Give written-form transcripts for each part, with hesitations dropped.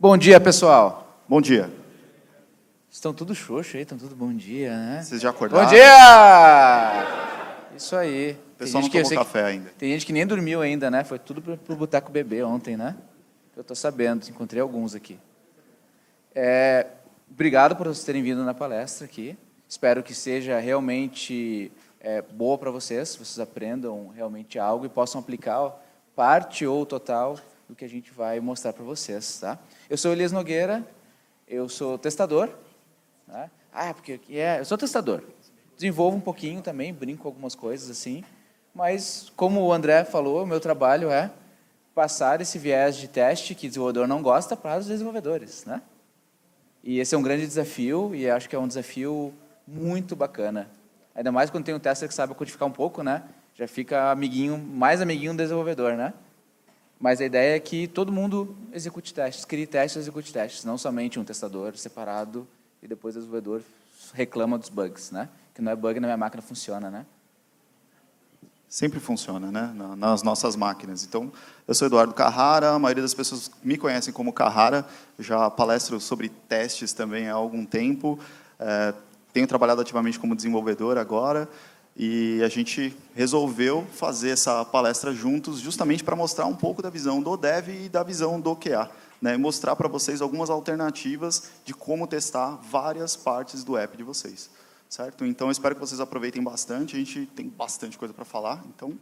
Bom dia, pessoal. Bom dia. Estão tudo xoxo aí, estão tudo bom dia, né? Vocês já acordaram? Bom dia! Isso aí. O pessoal não tomou café ainda. Tem gente que nem dormiu ainda, né? Foi tudo pro Boteco Bebê ontem, né? Eu tô sabendo, encontrei alguns aqui. Obrigado por vocês terem vindo na palestra aqui. Espero que seja realmente boa para vocês aprendam realmente algo e possam aplicar parte ou total do que a gente vai mostrar para vocês, tá? Eu sou Elias Nogueira, eu sou testador, né? Eu sou testador. Desenvolvo um pouquinho também, brinco com algumas coisas assim, mas como o André falou, o meu trabalho é passar esse viés de teste que o desenvolvedor não gosta para os desenvolvedores, né? E esse é um grande desafio e acho que é um desafio muito bacana. Ainda mais quando tem um tester que sabe codificar um pouco, né? Já fica mais amiguinho do desenvolvedor, né? Mas a ideia é que todo mundo execute testes, crie testes e execute testes, não somente um testador separado e depois o desenvolvedor reclama dos bugs, né? Que não é bug na minha máquina, funciona, né? Sempre funciona, né? Nas nossas máquinas. Então, eu sou Eduardo Carrara, a maioria das pessoas me conhecem como Carrara, já palestro sobre testes também há algum tempo, tenho trabalhado ativamente como desenvolvedor agora, e a gente resolveu fazer essa palestra juntos justamente para mostrar um pouco da visão do Dev e da visão do QA, né? E mostrar para vocês algumas alternativas de como testar várias partes do app de vocês. Certo? Então, eu espero que vocês aproveitem bastante. A gente tem bastante coisa para falar, então,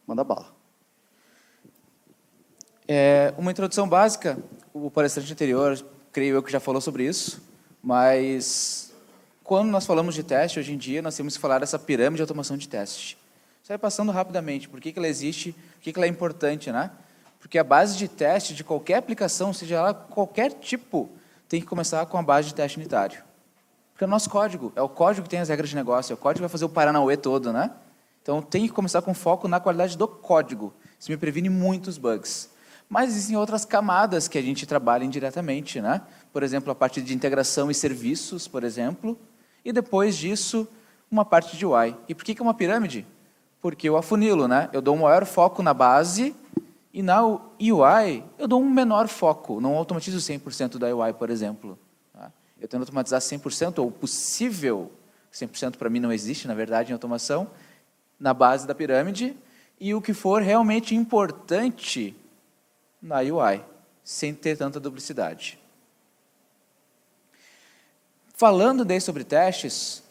manda bala. Uma introdução básica, o palestrante anterior, creio eu que já falou sobre isso, mas quando nós falamos de teste, hoje em dia, nós temos que falar dessa pirâmide de automação de teste. Sai passando rapidamente, por que ela existe, por que ela é importante, né? Porque a base de teste de qualquer aplicação, seja ela qualquer tipo, tem que começar com a base de teste unitário. Porque é o nosso código, é o código que tem as regras de negócio, é o código que vai fazer o Paranauê todo, né? Então, tem que começar com foco na qualidade do código. Isso me previne muitos bugs. Mas existem outras camadas que a gente trabalha indiretamente, né? Por exemplo, a parte de integração e serviços, por exemplo, e depois disso, uma parte de UI. E por que é uma pirâmide? Porque eu afunilo, né? Eu dou um maior foco na base e na UI eu dou um menor foco. Não automatizo 100% da UI, por exemplo. Eu tento automatizar 100%, ou possível, 100% para mim não existe, na verdade, em automação, na base da pirâmide, e o que for realmente importante na UI, sem ter tanta duplicidade. Falando daí sobre testes,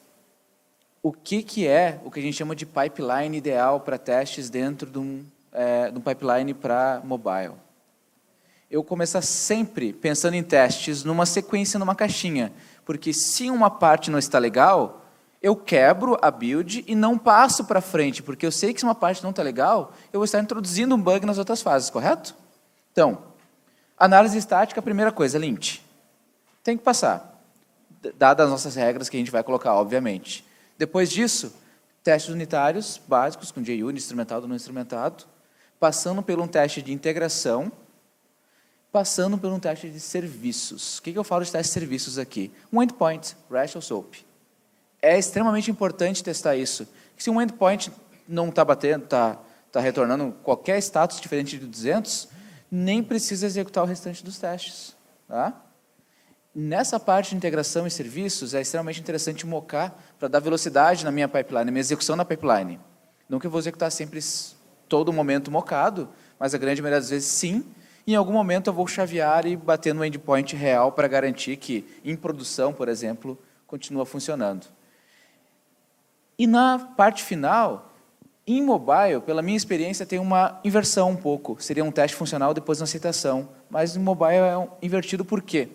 o que é o que a gente chama de pipeline ideal para testes dentro de um pipeline para mobile? Eu começar sempre pensando em testes numa sequência, numa caixinha, porque se uma parte não está legal, eu quebro a build e não passo para frente, porque eu sei que se uma parte não está legal, eu vou estar introduzindo um bug nas outras fases, correto? Então, análise estática, a primeira coisa, lint. Tem que passar, dadas as nossas regras que a gente vai colocar, obviamente. Depois disso, testes unitários básicos, com JUnit, instrumentado ou não instrumentado, passando por um teste de integração, passando por um teste de serviços. O que eu falo de teste de serviços aqui? Um endpoint, REST ou SOAP. É extremamente importante testar isso. Se um endpoint não está batendo, está retornando qualquer status diferente de 200, nem precisa executar o restante dos testes. Tá? Nessa parte de integração e serviços, é extremamente interessante mocar para dar velocidade na minha pipeline, na minha execução na pipeline. Não que eu vou executar sempre todo momento mocado, mas a grande maioria das vezes sim. Em algum momento eu vou chavear e bater no endpoint real para garantir que, em produção, por exemplo, continua funcionando. E na parte final, em mobile, pela minha experiência, tem uma inversão um pouco. Seria um teste funcional depois uma aceitação. Mas no mobile é invertido por quê?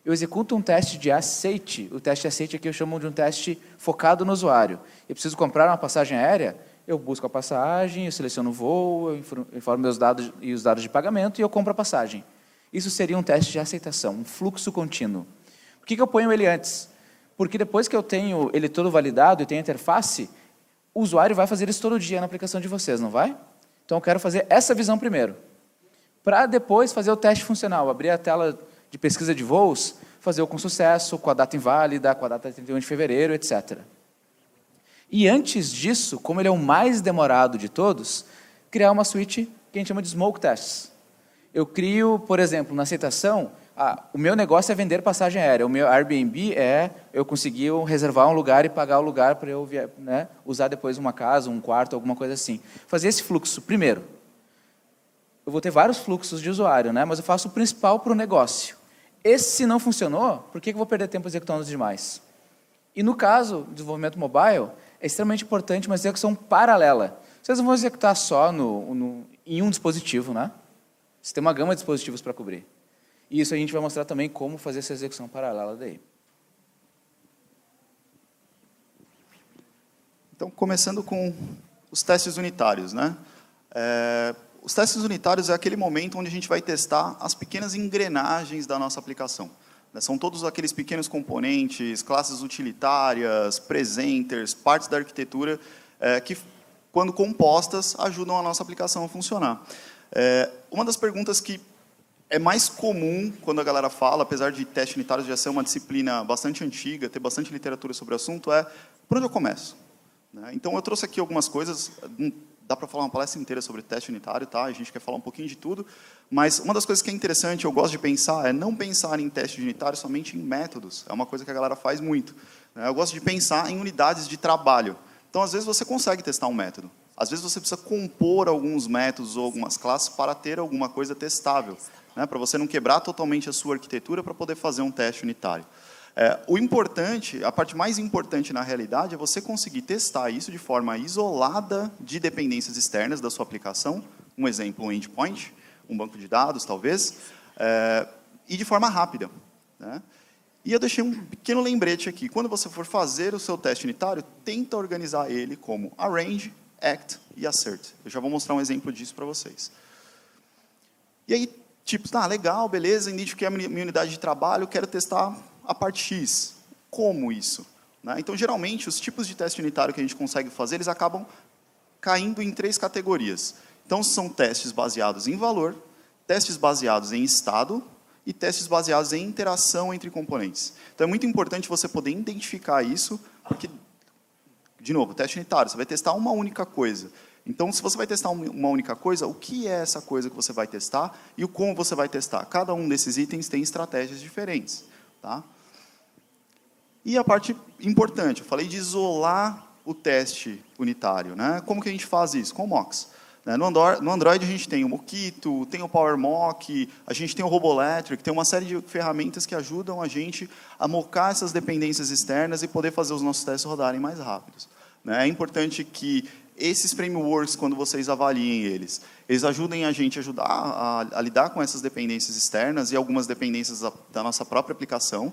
Eu executo um teste de aceite. O teste de aceite aqui eu chamo de um teste focado no usuário. Eu preciso comprar uma passagem aérea, eu busco a passagem, eu seleciono o voo, eu informo meus dados e os dados de pagamento e eu compro a passagem. Isso seria um teste de aceitação, um fluxo contínuo. Por que eu ponho ele antes? Porque depois que eu tenho ele todo validado e tenho a interface, o usuário vai fazer isso todo dia na aplicação de vocês, não vai? Então eu quero fazer essa visão primeiro. Para depois fazer o teste funcional, abrir a tela de pesquisa de voos, fazer o com sucesso, com a data inválida, com a data de 31 de fevereiro, etc. E antes disso, como ele é o mais demorado de todos, criar uma suite que a gente chama de smoke tests. Eu crio, por exemplo, na aceitação, o meu negócio é vender passagem aérea, o meu Airbnb é eu conseguir reservar um lugar e pagar o lugar para eu usar depois uma casa, um quarto, alguma coisa assim. Fazer esse fluxo, primeiro, eu vou ter vários fluxos de usuário, mas eu faço o principal para o negócio. Esse, se não funcionou, por que eu vou perder tempo executando os demais? E no caso do desenvolvimento mobile, é extremamente importante uma execução paralela. Vocês não vão executar só em um dispositivo, Você tem uma gama de dispositivos para cobrir. E isso a gente vai mostrar também como fazer essa execução paralela daí. Então, começando com os testes unitários, os testes unitários é aquele momento onde a gente vai testar as pequenas engrenagens da nossa aplicação. São todos aqueles pequenos componentes, classes utilitárias, presenters, partes da arquitetura, que, quando compostas, ajudam a nossa aplicação a funcionar. Uma das perguntas que é mais comum quando a galera fala, apesar de teste unitário já ser uma disciplina bastante antiga, ter bastante literatura sobre o assunto, é por onde eu começo? Então, eu trouxe aqui algumas coisas. Dá para falar uma palestra inteira sobre teste unitário, tá? A gente quer falar um pouquinho de tudo, mas uma das coisas que é interessante, eu gosto de pensar, é não pensar em teste unitário somente em métodos. É uma coisa que a galera faz muito. Eu gosto de pensar em unidades de trabalho. Então, às vezes, você consegue testar um método. Às vezes, você precisa compor alguns métodos ou algumas classes para ter alguma coisa testável, para você não quebrar totalmente a sua arquitetura para poder fazer um teste unitário. O importante, a parte mais importante na realidade é você conseguir testar isso de forma isolada de dependências externas da sua aplicação, um exemplo, um endpoint, um banco de dados, talvez, e de forma rápida. E eu deixei um pequeno lembrete aqui. Quando você for fazer o seu teste unitário, tenta organizar ele como arrange, act e assert. Eu já vou mostrar um exemplo disso para vocês. E aí, tipo, legal, beleza, identifiquei a minha unidade de trabalho, quero testar a parte X. Como isso? Então, geralmente, os tipos de teste unitário que a gente consegue fazer, eles acabam caindo em 3 categorias. Então, são testes baseados em valor, testes baseados em estado e testes baseados em interação entre componentes. Então, é muito importante você poder identificar isso, porque, de novo, teste unitário, você vai testar uma única coisa. Então, se você vai testar uma única coisa, o que é essa coisa que você vai testar e o como você vai testar? Cada um desses itens tem estratégias diferentes. E a parte importante, eu falei de isolar o teste unitário. Como que a gente faz isso? Com o Mocks. No Android a gente tem o Mockito, tem o PowerMock, a gente tem o Roboelectric, tem uma série de ferramentas que ajudam a gente a mocar essas dependências externas e poder fazer os nossos testes rodarem mais rápidos. É importante que esses frameworks, quando vocês avaliem eles ajudem a gente a lidar com essas dependências externas e algumas dependências da nossa própria aplicação,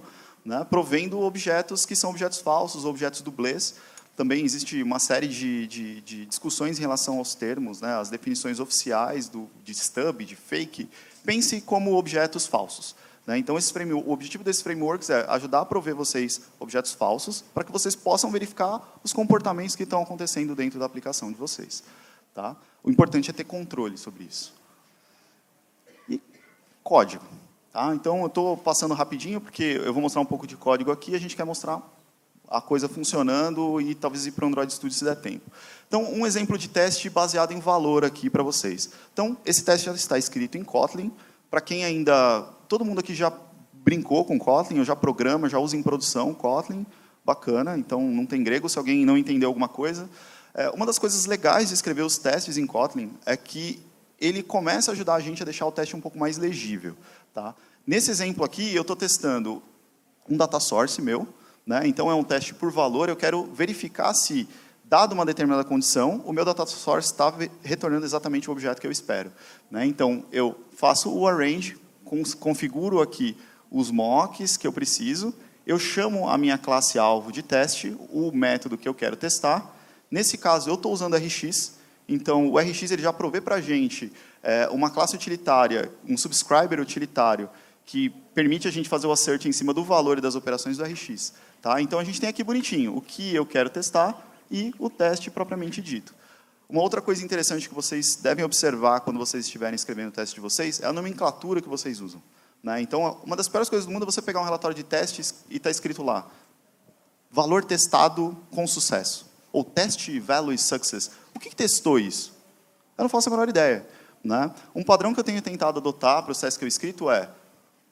provendo objetos que são objetos falsos, objetos dublês. Também existe uma série de discussões em relação aos termos, as definições oficiais de stub, de fake, pense como objetos falsos. Então, o objetivo desses frameworks é ajudar a prover vocês objetos falsos para que vocês possam verificar os comportamentos que estão acontecendo dentro da aplicação de vocês. O importante é ter controle sobre isso. E código. Então, eu estou passando rapidinho, porque eu vou mostrar um pouco de código aqui, e a gente quer mostrar a coisa funcionando e talvez ir para o Android Studio se der tempo. Então, um exemplo de teste baseado em valor aqui para vocês. Então, esse teste já está escrito em Kotlin. Para quem ainda... Todo mundo aqui já brincou com Kotlin, ou já programa, já usa em produção Kotlin. Bacana, então não tem grego, se alguém não entendeu alguma coisa. Uma das coisas legais de escrever os testes em Kotlin é que ele começa a ajudar a gente a deixar o teste um pouco mais legível. Nesse exemplo aqui, eu estou testando um data source meu, então é um teste por valor, eu quero verificar se, dado uma determinada condição, o meu data source está retornando exatamente o objeto que eu espero. Então, eu faço o arrange, configuro aqui os mocks que eu preciso, eu chamo a minha classe-alvo de teste, o método que eu quero testar. Nesse caso, eu estou usando RX, então o RX ele já provê para a gente uma classe utilitária, um subscriber utilitário, que permite a gente fazer o assert em cima do valor e das operações do RX. Então, a gente tem aqui bonitinho o que eu quero testar e o teste propriamente dito. Uma outra coisa interessante que vocês devem observar quando vocês estiverem escrevendo o teste de vocês é a nomenclatura que vocês usam. Então, uma das piores coisas do mundo é você pegar um relatório de testes e está escrito lá, valor testado com sucesso, ou test value success. O que testou isso? Eu não faço a menor ideia. Um padrão que eu tenho tentado adotar para os testes que eu escrito é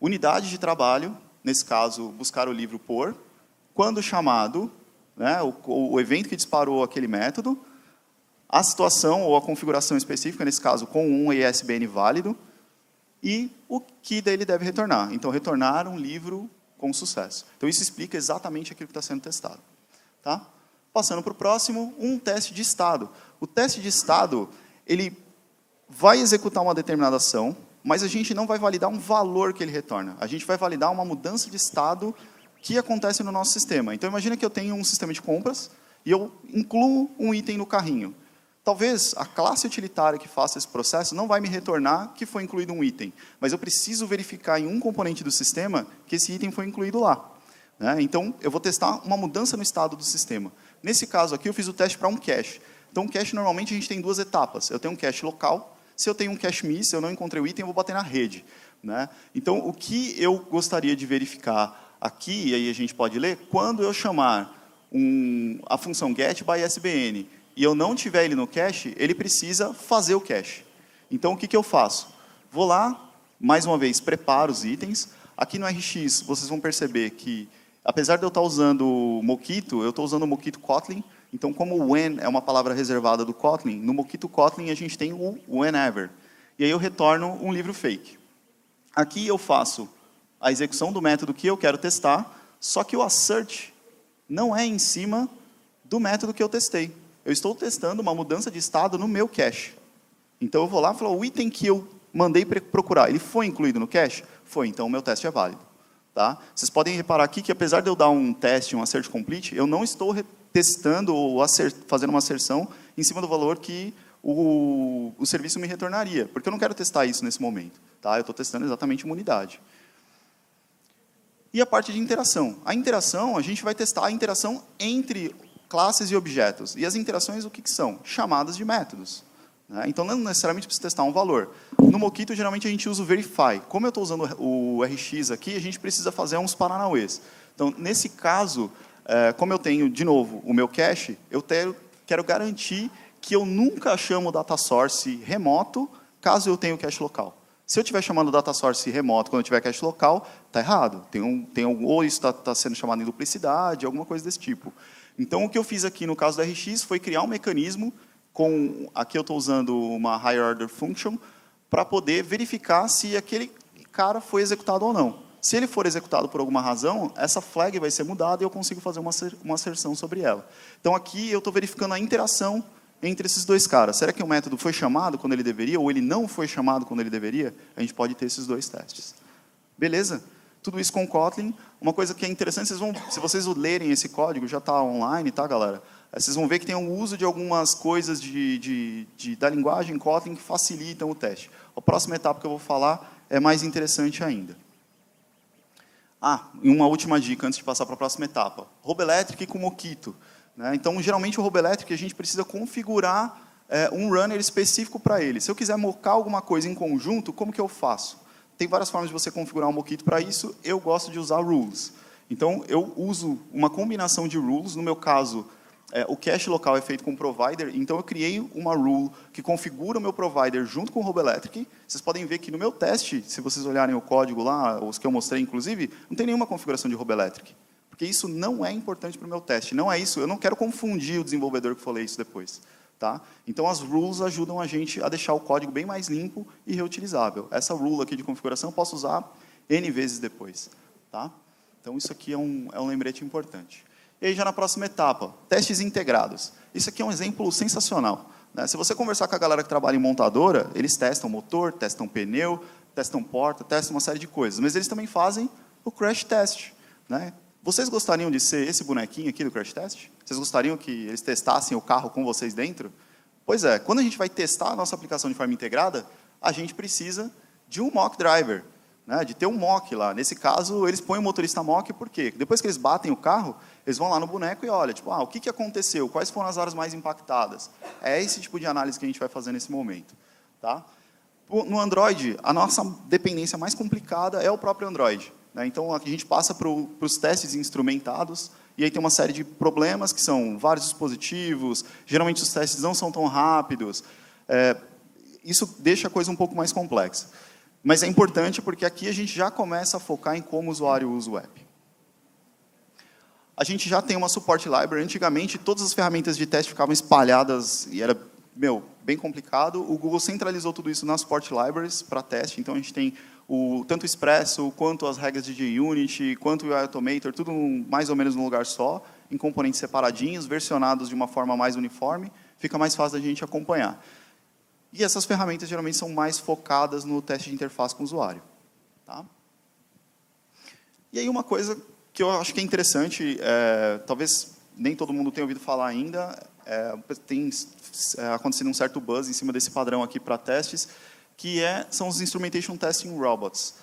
unidade de trabalho, nesse caso, buscar o livro por, quando chamado, né, o evento que disparou aquele método, a situação ou a configuração específica, nesse caso, com um ISBN válido, e o que dele deve retornar. Então, retornar um livro com sucesso. Então, isso explica exatamente aquilo que está sendo testado. Tá? Passando para o próximo, um teste de estado. O teste de estado, ele vai executar uma determinada ação, mas a gente não vai validar um valor que ele retorna. A gente vai validar uma mudança de estado que acontece no nosso sistema. Então, imagina que eu tenho um sistema de compras e eu incluo um item no carrinho. Talvez a classe utilitária que faça esse processo não vai me retornar que foi incluído um item, mas eu preciso verificar em um componente do sistema que esse item foi incluído lá. Né? Então, eu vou testar uma mudança no estado do sistema. Nesse caso aqui, eu fiz o teste para um cache. Então, um cache, normalmente, a gente tem duas etapas. Eu tenho um cache local. Se eu tenho um cache miss, eu não encontrei o item, eu vou bater na rede. Né? Então, o que eu gostaria de verificar aqui, e aí a gente pode ler, quando eu chamar a função getBySBN e eu não tiver ele no cache, ele precisa fazer o cache. Então, o que eu faço? Vou lá, mais uma vez, preparo os itens. Aqui no RX, vocês vão perceber que, apesar de eu estar usando o Mockito, eu estou usando o Mockito Kotlin. Então, como o when é uma palavra reservada do Kotlin, no Mockito Kotlin a gente tem o whenever. E aí eu retorno um livro fake. Aqui eu faço a execução do método que eu quero testar, só que o assert não é em cima do método que eu testei. Eu estou testando uma mudança de estado no meu cache. Então, eu vou lá e falo, o item que eu mandei procurar, ele foi incluído no cache? Foi, então o meu teste é válido. Tá? Vocês podem reparar aqui que, apesar de eu dar um teste, um assert complete, eu não estou testando ou fazendo uma asserção em cima do valor que o serviço me retornaria, porque eu não quero testar isso nesse momento. Tá? Eu estou testando exatamente uma unidade. E a parte de interação. A interação, a gente vai testar a interação entre classes e objetos. E as interações, o que são? Chamadas de métodos. Né? Então, não necessariamente precisa testar um valor. No Mockito, geralmente, a gente usa o verify. Como eu estou usando o RX aqui, a gente precisa fazer uns paranauês. Então, nesse caso, como eu tenho, de novo, o meu cache, eu quero garantir que eu nunca chamo o data source remoto, caso eu tenha o cache local. Se eu estiver chamando o data source remoto quando eu tiver cache local, está errado. Ou isso está sendo chamado em duplicidade, alguma coisa desse tipo. Então, o que eu fiz aqui no caso do RX foi criar um mecanismo aqui eu estou usando uma higher order function, para poder verificar se aquele cara foi executado ou não. Se ele for executado por alguma razão, essa flag vai ser mudada e eu consigo fazer uma asserção sobre ela. Então, aqui eu estou verificando a interação entre esses dois caras. Será que o método foi chamado quando ele deveria, ou ele não foi chamado quando ele deveria? A gente pode ter esses dois testes. Beleza? Tudo isso com Kotlin. Uma coisa que é interessante, se vocês lerem esse código, já está online, tá, galera? Vocês vão ver que tem um uso de algumas coisas da linguagem Kotlin que facilitam o teste. A próxima etapa que eu vou falar é mais interessante ainda. E uma última dica antes de passar para a próxima etapa. Roboelectric com Mockito. Né? Então, geralmente, o Roboelectric a gente precisa configurar um runner específico para ele. Se eu quiser mocar alguma coisa em conjunto, como que eu faço? Tem várias formas de você configurar um Mockito para isso. Eu gosto de usar rules. Então, eu uso uma combinação de rules. No meu caso, o cache local é feito com provider. Então, eu criei uma rule que configura o meu provider junto com o Roboelectric. Vocês podem ver que no meu teste, se vocês olharem o código lá, os que eu mostrei, inclusive, não tem nenhuma configuração de Roboelectric. Porque isso não é importante para o meu teste. Não é isso. Eu não quero confundir o desenvolvedor que for ler isso depois. Tá? Então, as rules ajudam a gente a deixar o código bem mais limpo e reutilizável. Essa rule aqui de configuração eu posso usar N vezes depois. Tá? Então, isso aqui é um lembrete importante. E aí, já na próxima etapa, testes integrados. Isso aqui é um exemplo sensacional. Né? Se você conversar com a galera que trabalha em montadora, eles testam motor, testam pneu, testam porta, testam uma série de coisas. Mas eles também fazem o crash test. Né? Vocês gostariam de ser esse bonequinho aqui do crash test? Vocês gostariam que eles testassem o carro com vocês dentro? Pois é, quando a gente vai testar a nossa aplicação de forma integrada, a gente precisa de um mock driver, né, de ter um mock lá. Nesse caso, eles põem o motorista mock, por quê? Depois que eles batem o carro, eles vão lá no boneco e olham, tipo, o que aconteceu? Quais foram as áreas mais impactadas? É esse tipo de análise que a gente vai fazer nesse momento. Tá? No Android, a nossa dependência mais complicada é o próprio Android. Né? Então, aqui a gente passa para os testes instrumentados, e aí tem uma série de problemas, que são vários dispositivos, geralmente os testes não são tão rápidos, isso deixa a coisa um pouco mais complexa. Mas é importante porque aqui a gente já começa a focar em como o usuário usa o app. A gente já tem uma support library. Antigamente, todas as ferramentas de teste ficavam espalhadas e era, bem complicado. O Google centralizou tudo isso nas support libraries para teste. Então, a gente tem tanto o Expresso, quanto as regras de JUnit, quanto o UI Automator, tudo mais ou menos num lugar só, em componentes separadinhos, versionados de uma forma mais uniforme. Fica mais fácil da gente acompanhar. E essas ferramentas, geralmente, são mais focadas no teste de interface com o usuário. Tá? E aí, uma coisa que eu acho que é interessante, talvez nem todo mundo tenha ouvido falar ainda, tem acontecido um certo buzz em cima desse padrão aqui para testes, que são os Instrumentation Testing Robots.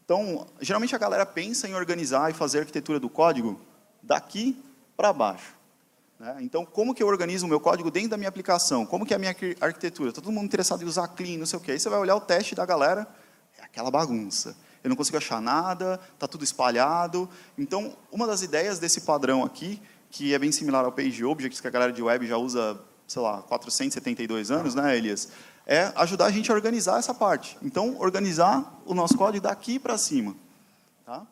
Então, geralmente a galera pensa em organizar e fazer a arquitetura do código daqui para baixo. Né? Então, como que eu organizo o meu código dentro da minha aplicação? Como que é a minha arquitetura? Está todo mundo interessado em usar clean, não sei o quê. Aí você vai olhar o teste da galera, é aquela bagunça. Eu não consigo achar nada, está tudo espalhado. Então, uma das ideias desse padrão aqui, que é bem similar ao PageObjects, que a galera de web já usa, sei lá, 472 anos, né, Elias? É ajudar a gente a organizar essa parte. Então, organizar o nosso código daqui para cima. Tá?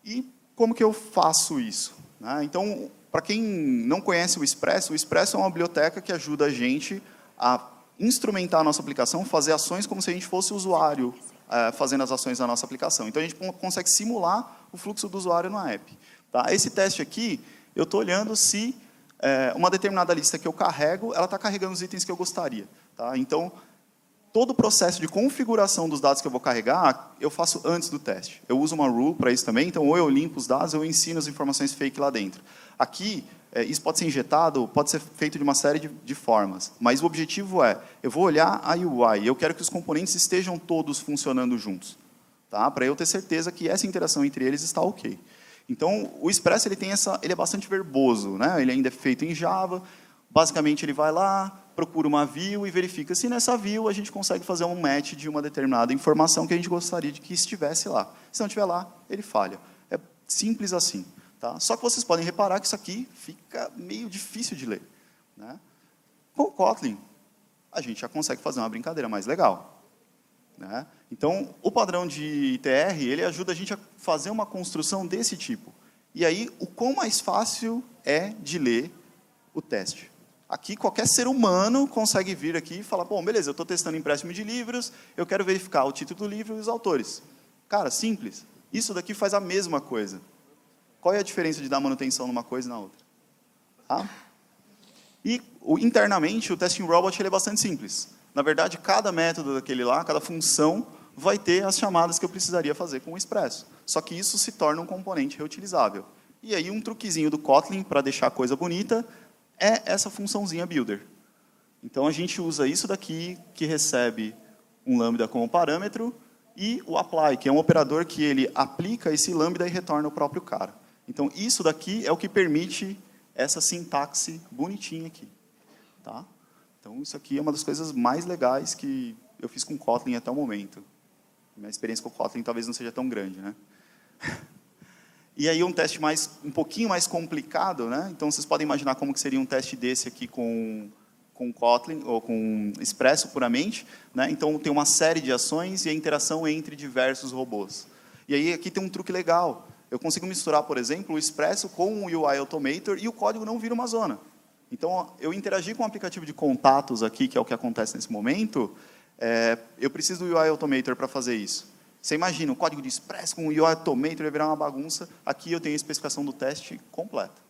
E como que eu faço isso? Né? Então, para quem não conhece o Expresso é uma biblioteca que ajuda a gente a instrumentar a nossa aplicação, fazer ações como se a gente fosse o usuário fazendo as ações da nossa aplicação. Então, a gente consegue simular o fluxo do usuário no app. Tá? Esse teste aqui, eu estou olhando se uma determinada lista que eu carrego, ela está carregando os itens que eu gostaria. Tá? Então, todo o processo de configuração dos dados que eu vou carregar, eu faço antes do teste. Eu uso uma rule para isso também, então ou eu limpo os dados, ou eu ensino as informações fake lá dentro. Aqui, isso pode ser injetado, pode ser feito de uma série de formas, mas o objetivo eu vou olhar a UI, eu quero que os componentes estejam todos funcionando juntos, tá? Para eu ter certeza que essa interação entre eles está ok. Então, o Express ele é bastante verboso, né? Ele ainda é feito em Java, basicamente ele vai lá, procura uma view e verifica se nessa view a gente consegue fazer um match de uma determinada informação que a gente gostaria de que estivesse lá. Se não estiver lá, ele falha. É simples assim. Tá? Só que vocês podem reparar que isso aqui fica meio difícil de ler. Né? Com o Kotlin, a gente já consegue fazer uma brincadeira mais legal. Né? Então, o padrão de ITR, ele ajuda a gente a fazer uma construção desse tipo. E aí, o quão mais fácil é de ler o teste. Aqui, qualquer ser humano consegue vir aqui e falar, bom, beleza, eu estou testando empréstimo de livros, eu quero verificar o título do livro e os autores. Cara, simples. Isso daqui faz a mesma coisa. Qual é a diferença de dar manutenção numa coisa e na outra? Tá? E, internamente, o Testing Robot ele é bastante simples. Na verdade, cada método daquele lá, cada função, vai ter as chamadas que eu precisaria fazer com o Expresso. Só que isso se torna um componente reutilizável. E aí, um truquezinho do Kotlin, para deixar a coisa bonita, é essa funçãozinha builder. Então, a gente usa isso daqui, que recebe um lambda como parâmetro, e o apply, que é um operador que ele aplica esse lambda e retorna o próprio cara. Então, isso daqui é o que permite essa sintaxe bonitinha aqui. Tá? Então, isso aqui é uma das coisas mais legais que eu fiz com Kotlin até o momento. Minha experiência com Kotlin talvez não seja tão grande. Né? E aí, um teste um pouquinho mais complicado. Né? Então, vocês podem imaginar como que seria um teste desse aqui com Kotlin, ou com Expresso puramente. Né? Então, tem uma série de ações e a interação entre diversos robôs. E aí, aqui tem um truque legal. Eu consigo misturar, por exemplo, o Expresso com o UI Automator e o código não vira uma zona. Então, eu interagir com o aplicativo de contatos aqui, que é o que acontece nesse momento, eu preciso do UI Automator para fazer isso. Você imagina, o código de Expresso com o UI Automator vai virar uma bagunça. Aqui eu tenho a especificação do teste completa.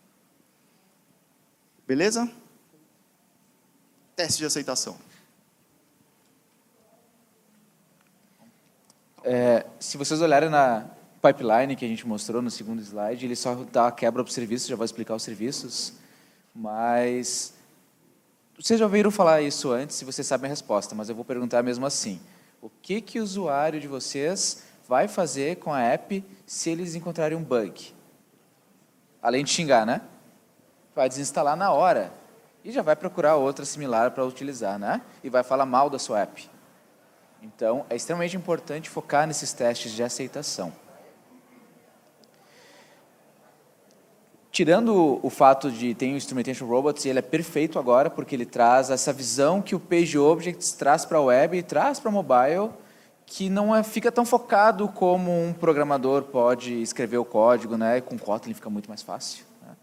Beleza? Teste de aceitação. Se vocês olharem na pipeline que a gente mostrou no segundo slide, ele só dá a quebra para o serviço, já vou explicar os serviços, mas vocês já ouviram falar isso antes, se vocês sabem a resposta, mas eu vou perguntar mesmo assim. O que o usuário de vocês vai fazer com a app se eles encontrarem um bug? Além de xingar, né? Vai desinstalar na hora e já vai procurar outra similar para utilizar, né? E vai falar mal da sua app. Então, é extremamente importante focar nesses testes de aceitação. Tirando o fato de ter o Instrumentation Robots, ele é perfeito agora, porque ele traz essa visão que o PageObjects traz para a web e traz para a mobile, que não fica tão focado como um programador pode escrever o código, né? Com Kotlin fica muito mais fácil. Né?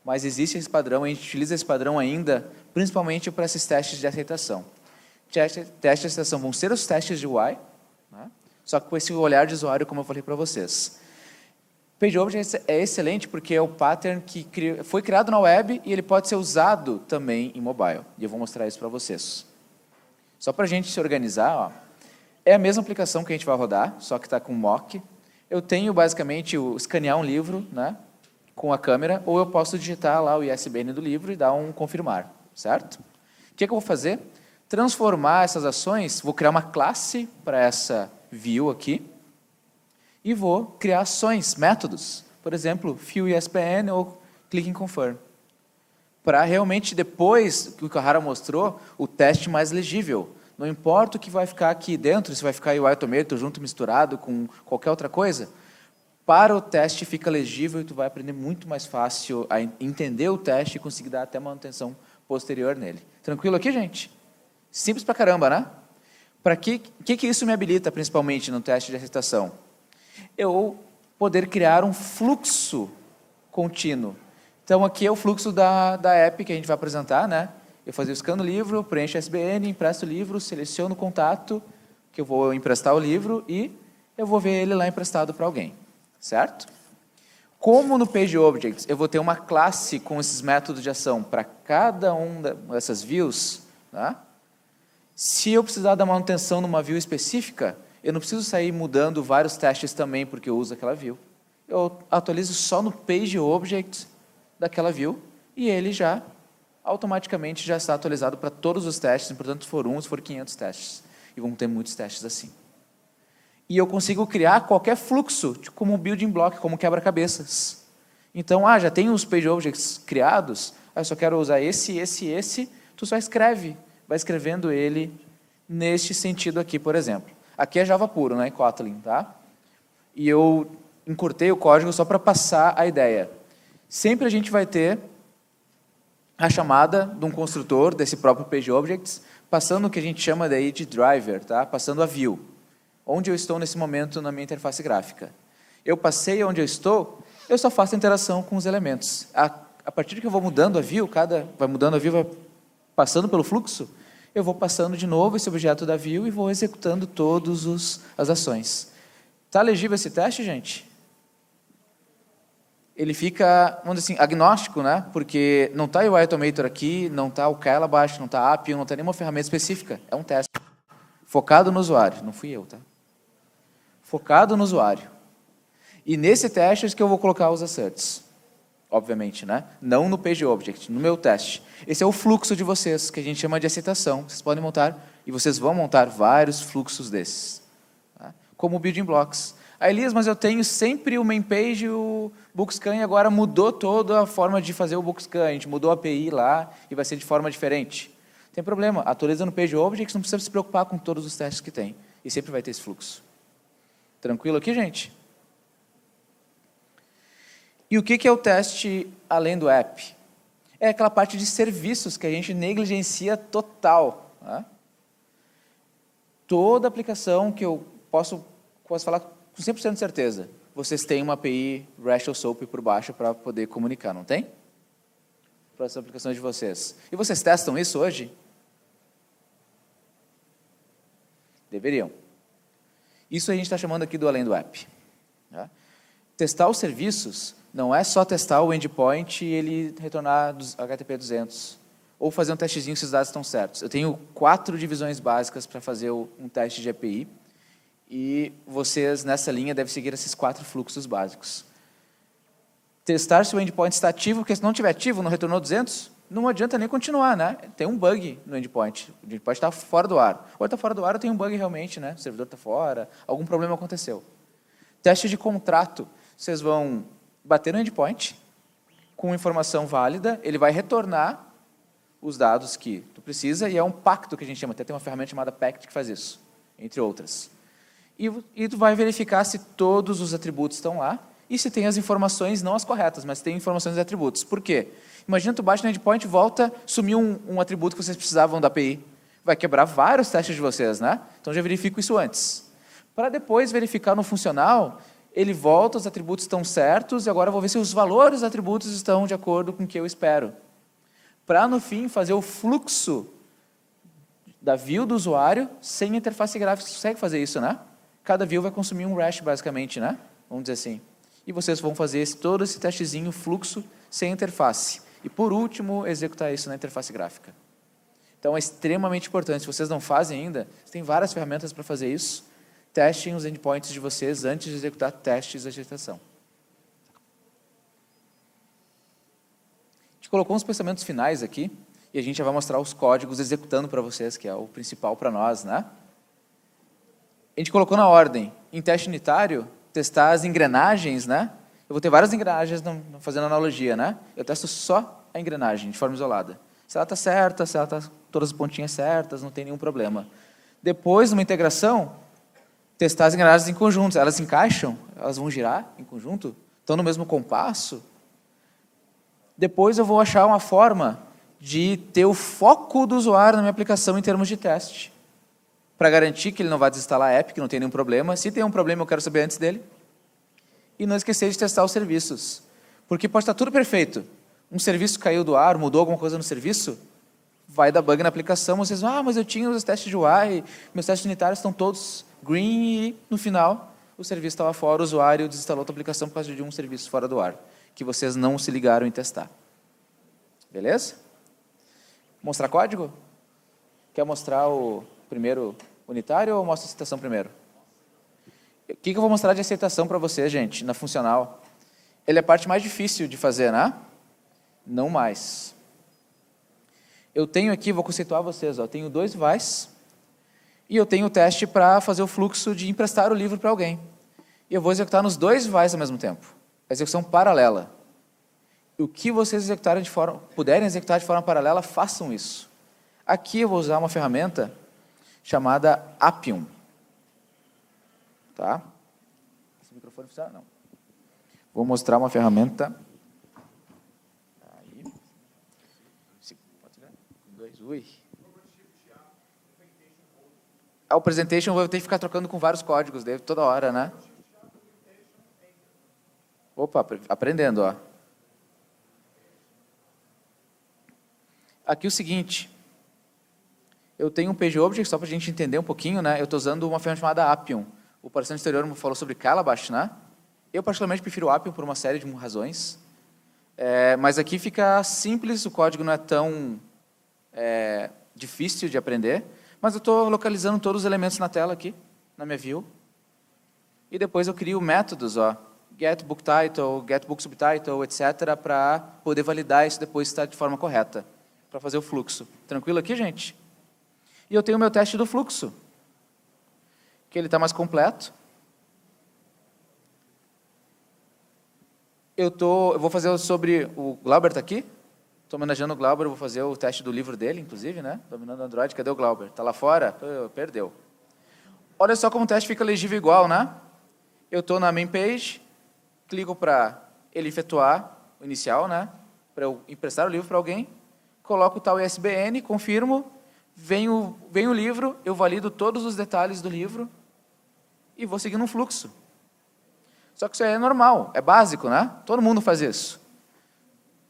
Mas existe esse padrão, a gente utiliza esse padrão ainda, principalmente para esses testes de aceitação. Testes de aceitação vão ser os testes de UI, né? Só que com esse olhar de usuário, como eu falei para vocês. PageObjects é excelente porque é o pattern que foi criado na web e ele pode ser usado também em mobile. E eu vou mostrar isso para vocês. Só para a gente se organizar, ó, é a mesma aplicação que a gente vai rodar, só que está com mock. Eu tenho basicamente escanear um livro, né, com a câmera, ou eu posso digitar lá o ISBN do livro e dar um confirmar, certo? O que eu vou fazer? Transformar essas ações, vou criar uma classe para essa view aqui, e vou criar ações, métodos. Por exemplo, fill ISBN ou click em confirm. Para realmente, depois que o Carrara mostrou, o teste mais legível. Não importa o que vai ficar aqui dentro, se vai ficar UI Automator junto, misturado com qualquer outra coisa, para o teste fica legível e tu vai aprender muito mais fácil a entender o teste e conseguir dar até manutenção posterior nele. Tranquilo aqui, gente? Simples pra caramba, né? Para que isso me habilita, principalmente no teste de aceitação? Eu poder criar um fluxo contínuo. Então, aqui é o fluxo da app que a gente vai apresentar, né? Eu fazer o scan do livro, preencho o ISBN, empresto o livro, seleciono o contato, que eu vou emprestar o livro, e eu vou ver ele lá emprestado para alguém, certo? Como no PageObjects eu vou ter uma classe com esses métodos de ação para cada dessas views, tá? Se eu precisar da manutenção numa view específica, eu não preciso sair mudando vários testes também, porque eu uso aquela view. Eu atualizo só no PageObjects daquela view, e ele já automaticamente já está atualizado para todos os testes, portanto, se for 1, se for 500 testes. E vão ter muitos testes assim. E eu consigo criar qualquer fluxo, como um building block, como quebra-cabeças. Então, já tem os PageObjects criados, eu só quero usar esse, tu só escreve, vai escrevendo ele neste sentido aqui, por exemplo. Aqui é Java puro, né, Kotlin, tá? E eu encurtei o código só para passar a ideia. Sempre a gente vai ter a chamada de um construtor desse próprio PageObjects, passando o que a gente chama daí de driver, tá? Passando a view. Onde eu estou nesse momento na minha interface gráfica. Eu passei onde eu estou, eu só faço a interação com os elementos. A partir que eu vou mudando a view, vai passando pelo fluxo, eu vou passando de novo esse objeto da view e vou executando todas as ações. Está legível esse teste, gente? Ele fica, vamos dizer assim, agnóstico, né? Porque não está o UI Automator aqui, não está o Kyle abaixo, não está a API, não está nenhuma ferramenta específica. É um teste. Focado no usuário. Não fui eu, tá? Focado no usuário. E nesse teste é que eu vou colocar os asserts. Obviamente, né? Não no PageObject, no meu teste. Esse é o fluxo de vocês, que a gente chama de aceitação. Vocês podem montar, e vocês vão montar vários fluxos desses. Tá? Como building blocks. Elias, mas eu tenho sempre o main page e o Bookscan, e agora mudou toda a forma de fazer o Bookscan. A gente mudou a API lá e vai ser de forma diferente. Não tem problema, atualiza no PageObjects, não precisa se preocupar com todos os testes que tem. E sempre vai ter esse fluxo. Tranquilo aqui, gente? E o que é o teste além do app? É aquela parte de serviços que a gente negligencia total. Tá? Toda aplicação que eu posso falar com 100% de certeza, vocês têm uma API REST ou SOAP por baixo para poder comunicar, não tem? Para as aplicações de vocês. E vocês testam isso hoje? Deveriam. Isso a gente está chamando aqui do além do app. Tá? Testar os serviços não é só testar o endpoint e ele retornar HTTP 200. Ou fazer um testezinho se os dados estão certos. Eu tenho 4 divisões básicas para fazer um teste de API. E vocês, nessa linha, devem seguir esses 4 fluxos básicos. Testar se o endpoint está ativo, porque se não estiver ativo, não retornou 200, não adianta nem continuar, né? Tem um bug no endpoint. O endpoint está fora do ar. Ou está fora do ar, ou tem um bug realmente, né? O servidor está fora, algum problema aconteceu. Teste de contrato. Vocês vão bater no endpoint com informação válida, ele vai retornar os dados que tu precisa, e é um pacto que a gente chama, até tem uma ferramenta chamada Pact que faz isso, entre outras. E tu vai verificar se todos os atributos estão lá, e se tem as informações, não as corretas, mas tem informações dos atributos. Por quê? Imagina tu bate no endpoint, volta, sumiu um atributo que vocês precisavam da API. Vai quebrar vários testes de vocês, né? Então já verifico isso antes. Para depois verificar no funcional, ele volta, os atributos estão certos, e agora eu vou ver se os valores dos atributos estão de acordo com o que eu espero. Para, no fim, fazer o fluxo da view do usuário sem interface gráfica. Você consegue fazer isso, né? Cada view vai consumir um hash, basicamente, né? Vamos dizer assim. E vocês vão fazer todo esse testezinho, fluxo, sem interface. E, por último, executar isso na interface gráfica. Então, é extremamente importante. Se vocês não fazem ainda, tem várias ferramentas para fazer isso. Testem os endpoints de vocês antes de executar testes de agitação. A gente colocou uns pensamentos finais aqui, e a gente já vai mostrar os códigos executando para vocês, que é o principal para nós, né? A gente colocou na ordem, em teste unitário, testar as engrenagens, né? Eu vou ter várias engrenagens fazendo analogia, né? Eu testo só a engrenagem, de forma isolada. Se ela está certa, se ela está todas as pontinhas certas, não tem nenhum problema. Depois, numa integração, testar as engrenagens em conjunto. Elas encaixam? Elas vão girar em conjunto? Estão no mesmo compasso? Depois eu vou achar uma forma de ter o foco do usuário na minha aplicação em termos de teste, para garantir que ele não vai desinstalar a app, que não tem nenhum problema. Se tem um problema, eu quero saber antes dele. E não esquecer de testar os serviços. Porque pode estar tudo perfeito. Um serviço caiu do ar, mudou alguma coisa no serviço, vai dar bug na aplicação, vocês vão, mas eu tinha os testes de UI, meus testes unitários estão todos green, e no final o serviço estava fora, o usuário desinstalou outra aplicação por causa de um serviço fora do ar, que vocês não se ligaram em testar. Beleza? Mostrar código? Quer mostrar o primeiro unitário ou mostra a aceitação primeiro? O que eu vou mostrar de aceitação para vocês, gente, na funcional? Ele é a parte mais difícil de fazer, né? Não mais. Eu tenho aqui, vou conceituar vocês, ó, eu tenho 2 devices e eu tenho o teste para fazer o fluxo de emprestar o livro para alguém. E eu vou executar nos 2 devices ao mesmo tempo. A execução paralela. O que vocês puderem executar de forma paralela, façam isso. Aqui eu vou usar uma ferramenta chamada Appium. Tá? Esse microfone funciona? Não. Vou mostrar uma ferramenta. Aí. Pode ver? 2, ui. O presentation eu vou ter que ficar trocando com vários códigos, deve toda hora, né? Opa, aprendendo, ó. Aqui o seguinte, eu tenho um PageObject, só para a gente entender um pouquinho, né? Eu estou usando uma ferramenta chamada Appium. O palestrante exterior me falou sobre Calabash, né? Eu particularmente prefiro o Appium por uma série de razões. Mas aqui fica simples, o código não é tão difícil de aprender, mas eu estou localizando todos os elementos na tela aqui, na minha view. E depois eu crio métodos, ó, get book title, get book subtitle, etc., para poder validar isso depois se está de forma correta, para fazer o fluxo. Tranquilo aqui, gente? E eu tenho o meu teste do fluxo, que ele está mais completo. Eu vou fazer sobre o Glauber está aqui. Estou homenageando o Glauber, vou fazer o teste do livro dele, inclusive, né? Dominando Android. Cadê o Glauber? Está lá fora? Perdeu. Olha só como o teste fica legível igual, né? Eu estou na main page, clico para ele efetuar o inicial, né? Para eu emprestar o livro para alguém, coloco o tal ISBN, confirmo, vem o livro, eu valido todos os detalhes do livro e vou seguindo um fluxo. Só que isso aí é normal, é básico, né? Todo mundo faz isso.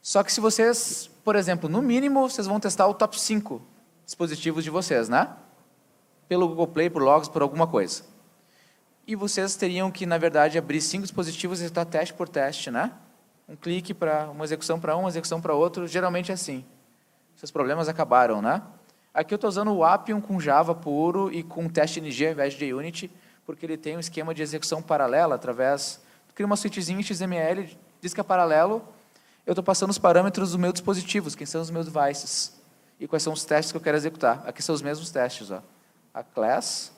Só que se vocês, por exemplo, no mínimo, vocês vão testar o top 5 dispositivos de vocês, né? Pelo Google Play, por Logs, por alguma coisa. E vocês teriam que, na verdade, abrir 5 dispositivos e executar teste por teste, né? Um clique para uma execução para uma execução para outro, geralmente é assim. Seus problemas acabaram, né? Aqui eu estou usando o Appium com Java puro e com teste NG ao invés de JUnity, porque ele tem um esquema de execução paralela através... Cria uma suitezinha em XML, diz que é paralelo, eu estou passando os parâmetros dos meus dispositivos, quem são os meus devices, e quais são os testes que eu quero executar. Aqui são os mesmos testes, ó. A class,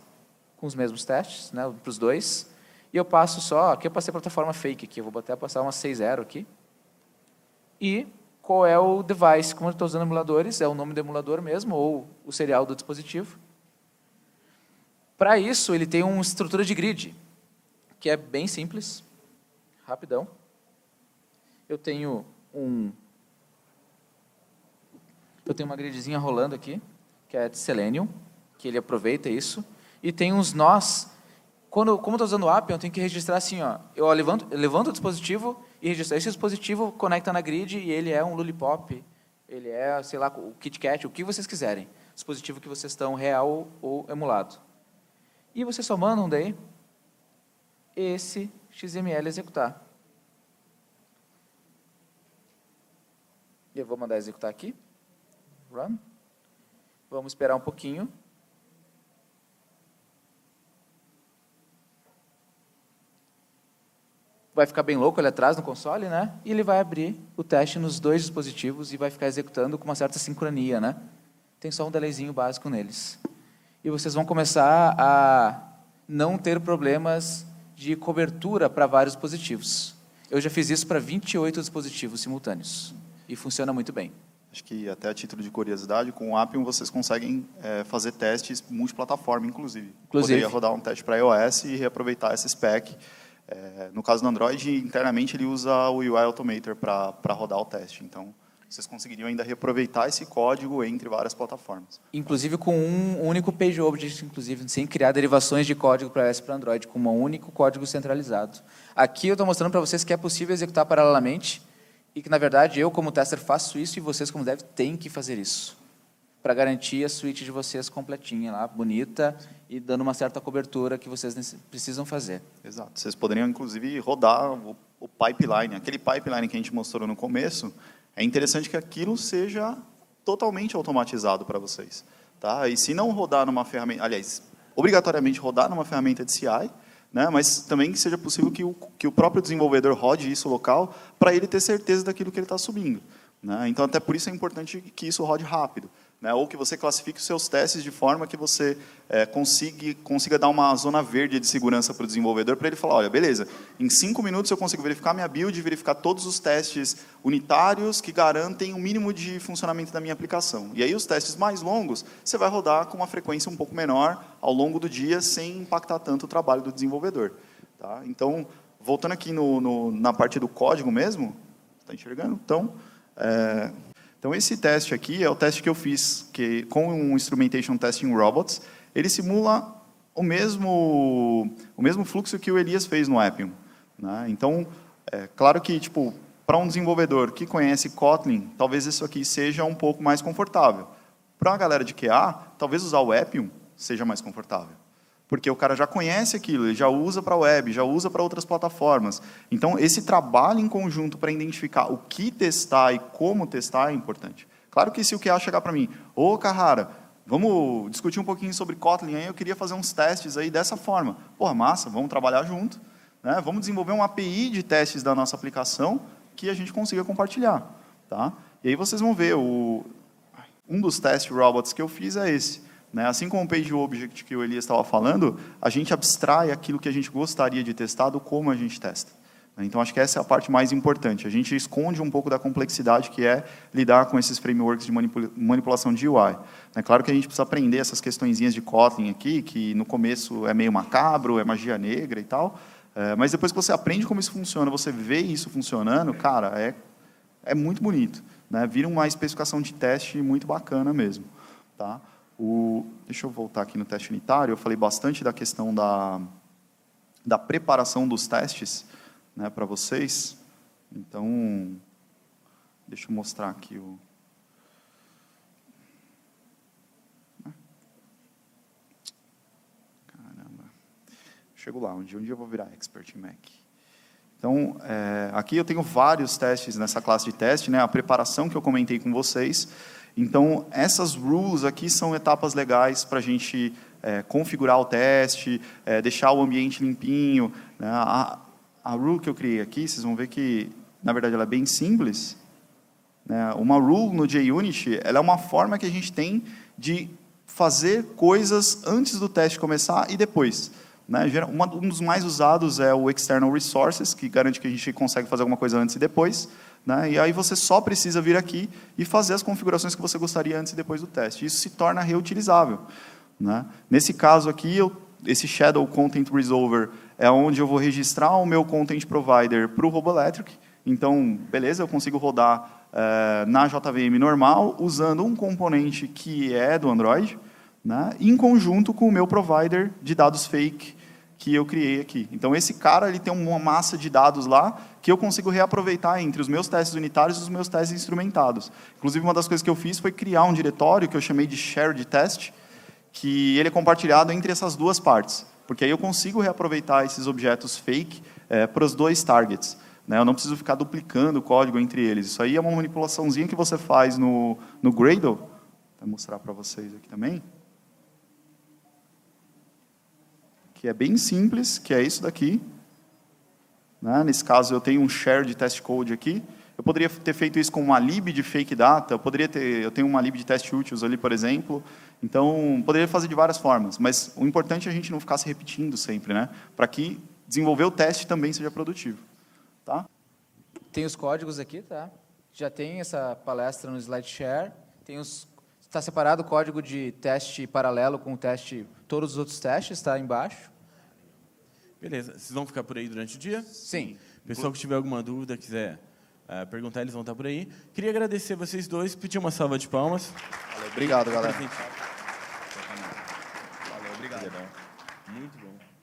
com os mesmos testes, né, para os 2, e eu passo só, aqui eu passei a plataforma fake, aqui, eu vou até passar uma 6.0 aqui, e qual é o device, como eu estou usando emuladores, é o nome do emulador mesmo, ou o serial do dispositivo. Para isso, ele tem uma estrutura de grid, que é bem simples, rapidão. Eu tenho uma gridzinha rolando aqui, que é de Selenium, que ele aproveita isso, e tem uns nós como eu estou usando o Appium, eu tenho que registrar assim, ó, eu levanto o dispositivo e registro. Esse dispositivo conecta na grid e ele é um Lollipop, ele é, sei lá, o KitKat, o que vocês quiserem. Dispositivo que vocês estão real ou emulado. E vocês só mandam daí esse XML executar. Eu vou mandar executar aqui. Run. Vamos esperar um pouquinho. Vai ficar bem louco ali atrás no console, né? E ele vai abrir o teste nos 2 dispositivos e vai ficar executando com uma certa sincronia, né? Tem só um delayzinho básico neles. E vocês vão começar a não ter problemas de cobertura para vários dispositivos. Eu já fiz isso para 28 dispositivos simultâneos. E funciona muito bem. Acho que até a título de curiosidade, com o Appium vocês conseguem fazer testes multiplataforma, inclusive. Poderia rodar um teste para iOS e reaproveitar essa spec. No caso do Android, internamente ele usa o UI Automator para rodar o teste. Então, vocês conseguiriam ainda reaproveitar esse código entre várias plataformas. Inclusive com um único page object, inclusive, sem criar derivações de código para iOS e para Android, com um único código centralizado. Aqui eu estou mostrando para vocês que é possível executar paralelamente e que, na verdade, eu, como tester, faço isso e vocês, como dev, têm que fazer isso para garantir a suite de vocês completinha, lá, bonita, e dando uma certa cobertura que vocês precisam fazer. Exato. Vocês poderiam, inclusive, rodar o pipeline. Aquele pipeline que a gente mostrou no começo, é interessante que aquilo seja totalmente automatizado para vocês. Tá? E se não rodar numa ferramenta, aliás, obrigatoriamente rodar numa ferramenta de CI, né, mas também que seja possível que o próprio desenvolvedor rode isso local para ele ter certeza daquilo que ele está subindo. Né? Então, até por isso é importante que isso rode rápido. Né, ou que você classifique os seus testes de forma que você consiga dar uma zona verde de segurança para o desenvolvedor, para ele falar, olha, beleza, em 5 minutos eu consigo verificar minha build, verificar todos os testes unitários que garantem o mínimo de funcionamento da minha aplicação. E aí os testes mais longos, você vai rodar com uma frequência um pouco menor ao longo do dia, sem impactar tanto o trabalho do desenvolvedor. Tá? Então, voltando aqui na parte do código mesmo, está enxergando? Então, esse teste aqui é o teste que eu fiz, que com um Instrumentation Testing Robots, ele simula o mesmo fluxo que o Elias fez no Appium. Né? Então, claro que, para um desenvolvedor que conhece Kotlin, talvez isso aqui seja um pouco mais confortável. Para uma galera de QA, talvez usar o Appium seja mais confortável. Porque o cara já conhece aquilo, ele já usa para a web, já usa para outras plataformas. Então, esse trabalho em conjunto para identificar o que testar e como testar é importante. Claro que se o QA chegar para mim, ô Carrara, vamos discutir um pouquinho sobre Kotlin, aí eu queria fazer uns testes aí dessa forma. Porra, massa, vamos trabalhar junto. Né? Vamos desenvolver uma API de testes da nossa aplicação que a gente consiga compartilhar. Tá? E aí vocês vão ver, um dos test robots que eu fiz é esse. Assim como o Page Object que o Elias estava falando, a gente abstrai aquilo que a gente gostaria de testar do como a gente testa. Então, acho que essa é a parte mais importante. A gente esconde um pouco da complexidade que é lidar com esses frameworks de manipulação de UI. Claro que a gente precisa aprender essas questõezinhas de Kotlin aqui, que no começo é meio macabro, é magia negra e tal, mas depois que você aprende como isso funciona, você vê isso funcionando, cara, é muito bonito. Vira uma especificação de teste muito bacana mesmo. Tá? Deixa eu voltar aqui no teste unitário. Eu falei bastante da questão da preparação dos testes, para vocês. Então, deixa eu mostrar aqui Caramba. Chego lá, um dia eu vou virar expert em Mac. Então, aqui eu tenho vários testes nessa classe de teste, a preparação que eu comentei com vocês. Então, essas rules aqui são etapas legais para a gente configurar o teste, deixar o ambiente limpinho. A rule que eu criei aqui, vocês vão ver que, na verdade, ela é bem simples. Uma rule no JUnit, ela é uma forma que a gente tem de fazer coisas antes do teste começar e depois. Um dos mais usados é o External Resources, que garante que a gente consegue fazer alguma coisa antes e depois. E aí você só precisa vir aqui e fazer as configurações que você gostaria antes e depois do teste. Isso se torna reutilizável. Nesse caso aqui, esse Shadow Content Resolver é onde eu vou registrar o meu Content Provider para o Roboelectric. Então, beleza, eu consigo rodar na JVM normal, usando um componente que é do Android, em conjunto com o meu provider de dados fake, que eu criei aqui. Então, esse cara ele tem uma massa de dados lá que eu consigo reaproveitar entre os meus testes unitários e os meus testes instrumentados. Inclusive, uma das coisas que eu fiz foi criar um diretório que eu chamei de shared test, que ele é compartilhado entre essas duas partes, porque aí eu consigo reaproveitar esses objetos fake para os dois targets. Né? Eu não preciso ficar duplicando o código entre eles. Isso aí é uma manipulaçãozinha que você faz no Gradle. Vou mostrar para vocês aqui também. Que é bem simples, que é isso daqui. Né? Nesse caso, eu tenho um shared test code aqui. Eu poderia ter feito isso com uma lib de fake data, eu tenho uma lib de test úteis ali, por exemplo. Então, poderia fazer de várias formas, mas o importante é a gente não ficar se repetindo sempre, né? Para que desenvolver o teste também seja produtivo. Tá? Tem os códigos aqui, tá? Já tem essa palestra no SlideShare. Está separado o código de teste paralelo com o teste, todos os outros testes, está embaixo. Beleza. Vocês vão ficar por aí durante o dia? Sim. Pessoal que tiver alguma dúvida, quiser perguntar, eles vão estar por aí. Queria agradecer vocês dois, pedir uma salva de palmas. Valeu, obrigado, galera. Valeu, obrigado. Muito bom.